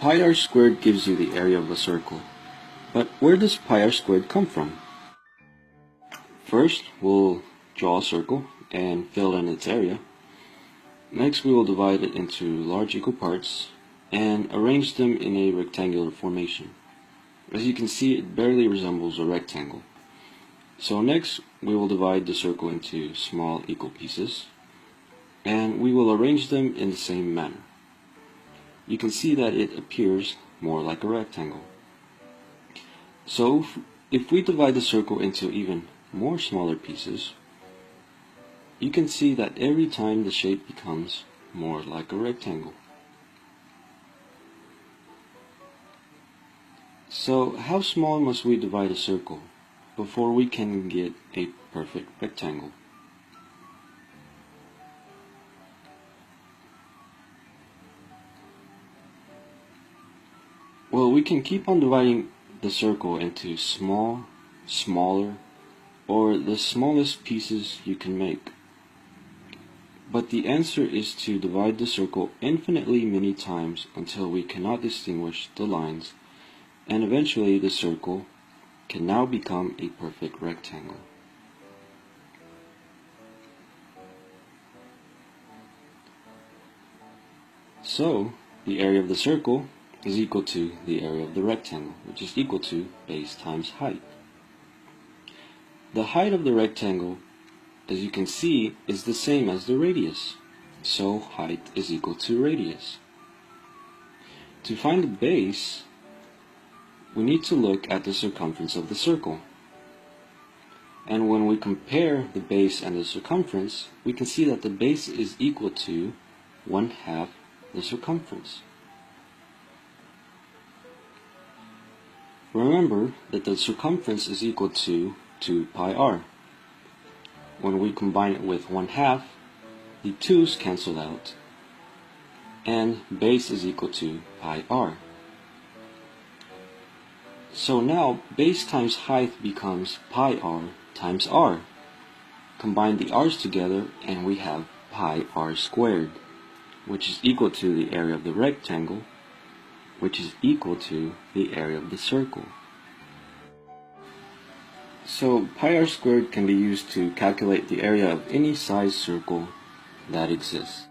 Pi r squared gives you the area of a circle. But where does pi r squared come from? First, we'll draw a circle and fill in its area. Next, we will divide it into large equal parts and arrange them in a rectangular formation. As you can see, it barely resembles a rectangle. So next, we will divide the circle into small equal pieces, and we will arrange them in the same manner. You can see that it appears more like a rectangle. So if we divide the circle into even more smaller pieces, you can see that every time the shape becomes more like a rectangle. So how small must we divide a circle before we can get a perfect rectangle? Well, we can keep on dividing the circle into small, smaller, or the smallest pieces you can make. But the answer is to divide the circle infinitely many times until we cannot distinguish the lines, and eventually the circle can now become a perfect rectangle. So, the area of the circle is equal to the area of the rectangle, which is equal to base times height. The height of the rectangle, as you can see, is the same as the radius, so height is equal to radius. To find the base, we need to look at the circumference of the circle. And when we compare the base and the circumference, we can see that the base is equal to 1/2 the circumference. Remember that the circumference is equal to 2 pi r. When we combine it with 1/2, the 2's cancel out, and base is equal to pi r. So now base times height becomes pi r times r. Combine the r's together and we have pi r squared, which is equal to the area of the rectangle, which is equal to the area of the circle. So pi r squared can be used to calculate the area of any size circle that exists.